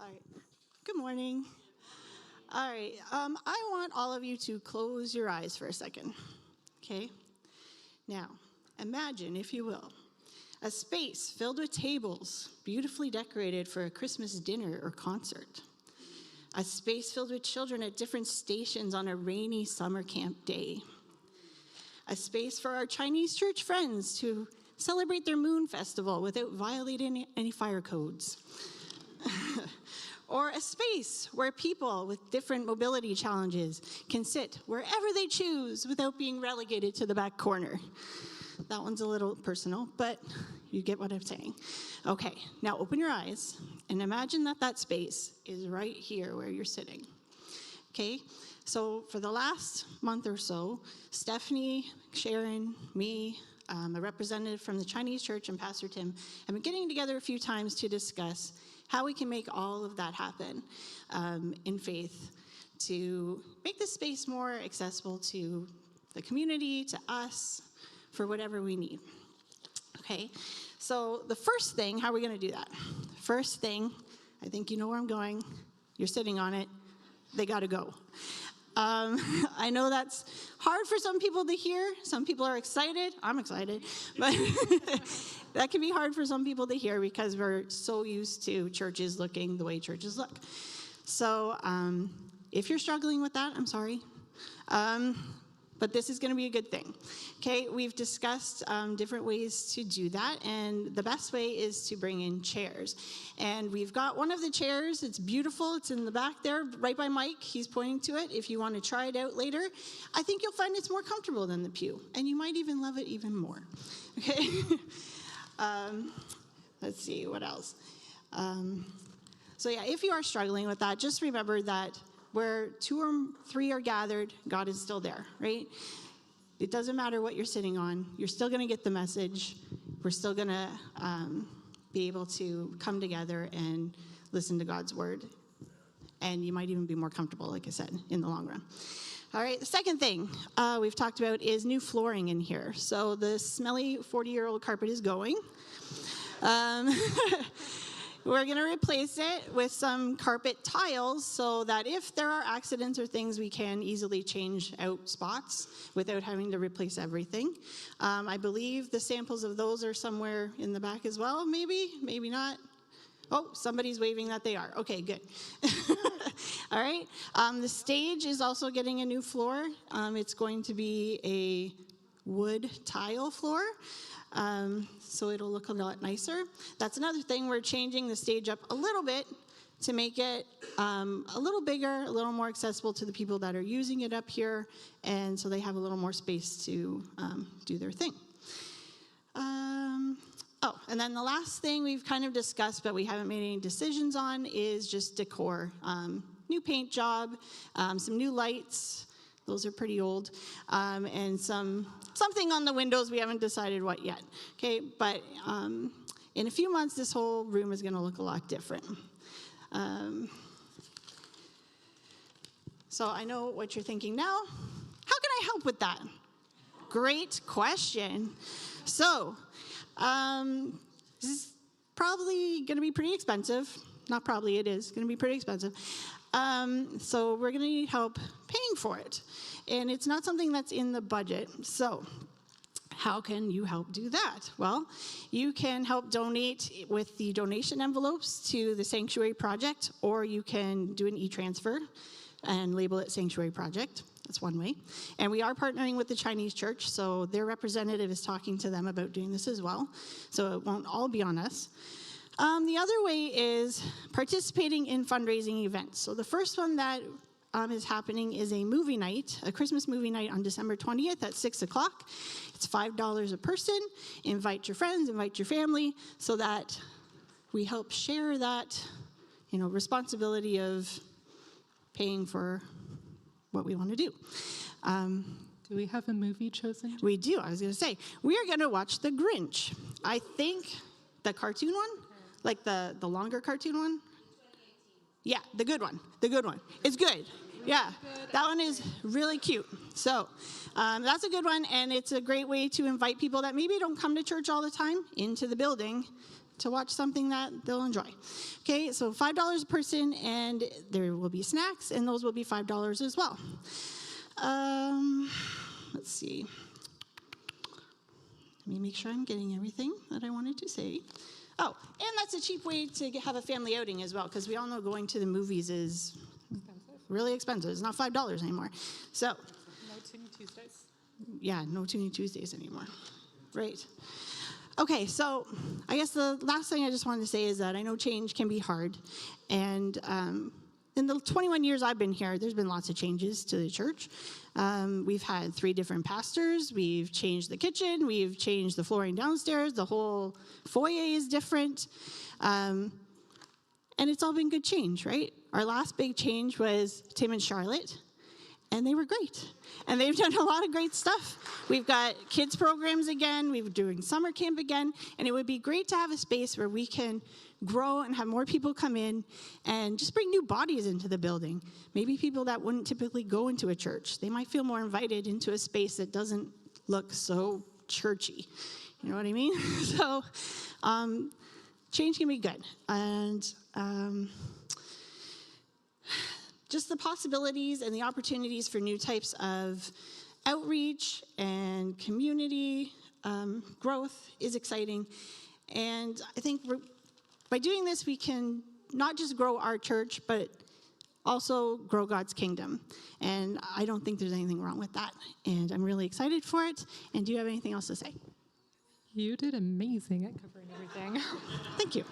All right. Good morning. All right. I want all of you to close your eyes for a second. Okay? Now, imagine, if you will, a space filled with tables, beautifully decorated for a Christmas dinner or concert. A space filled with children at different stations on a rainy summer camp day. A space for our Chinese church friends to celebrate their moon festival without violating any fire codes. Or a space where people with different mobility challenges can sit wherever they choose without being relegated to the back corner. That one's a little personal, but you get what I'm saying. Okay, now open your eyes and imagine that space is right here where you're sitting. Okay, so for the last month or so, Stephanie, Sharon, me, a representative from the Chinese church, and Pastor Tim have been getting together a few times to discuss how we can make all of that happen in faith to make this space more accessible to the community, to us, for whatever we need. Okay, so the first thing, how are we going to do that? First thing, I think you know where I'm going. You're sitting on it. They got to go. I know that's hard for some people to hear. Some people are excited. I'm excited. But that can be hard for some people to hear because we're so used to churches looking the way churches look. So if you're struggling with that, I'm sorry. But this is going to be a good thing. Okay, we've discussed different ways to do that, and the best way is to bring in chairs. And we've got one of the chairs. It's beautiful. It's in the back there, right by Mike. He's pointing to it. If you want to try it out later, I think you'll find it's more comfortable than the pew, and you might even love it even more. Okay. Let's see, what else? So yeah, if you are struggling with that, just remember that where 2 or 3 are gathered, God is still there, right? It doesn't matter what you're sitting on. You're still going to get the message. We're still going to be able to come together and listen to God's word. And you might even be more comfortable, like I said, in the long run. All right, the second thing we've talked about is new flooring in here. So the smelly 40-year-old carpet is going. We're going to replace it with some carpet tiles so that if there are accidents or things, we can easily change out spots without having to replace everything. I believe the samples of those are somewhere in the back as well, maybe not. Oh, somebody's waving that they are. Okay, good. All right. The stage is also getting a new floor. It's going to be a wood tile floor. So it'll look a lot nicer. That's another thing. We're changing the stage up a little bit to make it a little bigger, a little more accessible to the people that are using it up here, and so they have a little more space to do their thing. And then the last thing we've kind of discussed, but we haven't made any decisions on, is just decor. New paint job, some new lights. Those are pretty old, and something on the windows. We haven't decided what yet. Okay, but in a few months, this whole room is going to look a lot different. So I know what you're thinking now. How can I help with that? Great question. So this is probably going to be pretty expensive. Not probably, it is going to be pretty expensive. So we're going to need help paying for it. And it's not something that's in the budget. So how can you help do that? Well, you can help donate with the donation envelopes to the Sanctuary Project, or you can do an e-transfer and label it Sanctuary Project. That's one way. And we are partnering with the Chinese church, so their representative is talking to them about doing this as well. So it won't all be on us. The other way is participating in fundraising events. So the first one that is happening is a movie night, a Christmas movie night on December 20th at 6 o'clock. It's $5 a person. Invite your friends, invite your family, so that we help share that, responsibility of paying for what we want to do. Do we have a movie chosen? We do. I was going to say, we are going to watch The Grinch. I think the cartoon one, like the longer cartoon one. Yeah, the good one. It's good. Yeah, that one is really cute. So that's a good one, and it's a great way to invite people that maybe don't come to church all the time into the building. to watch something that they'll enjoy. Okay, so $5 a person, and there will be snacks, and those will be $5 as well. Let's see. Let me make sure I'm getting everything that I wanted to say. Oh, and that's a cheap way to have a family outing as well, because we all know going to the movies is really expensive. It's not $5 anymore. So, No Tuning Tuesdays. yeah, no Tuning Tuesdays anymore. Right. Okay, so I guess the last thing I just wanted to say is that I know change can be hard. And in the 21 years I've been here, there's been lots of changes to the church. We've had 3 different pastors. We've changed the kitchen. We've changed the flooring downstairs. The whole foyer is different. And it's all been good change, right? Our last big change was Tim and Charlotte. And they were great. And they've done a lot of great stuff. We've got kids programs again. We're doing summer camp again. And it would be great to have a space where we can grow and have more people come in and just bring new bodies into the building. Maybe people that wouldn't typically go into a church. They might feel more invited into a space that doesn't look so churchy. You know what I mean? So change can be good. And just the possibilities and the opportunities for new types of outreach and community growth is exciting. And I think by doing this, we can not just grow our church, but also grow God's kingdom. And I don't think there's anything wrong with that. And I'm really excited for it. And do you have anything else to say? You did amazing at covering everything. Thank you.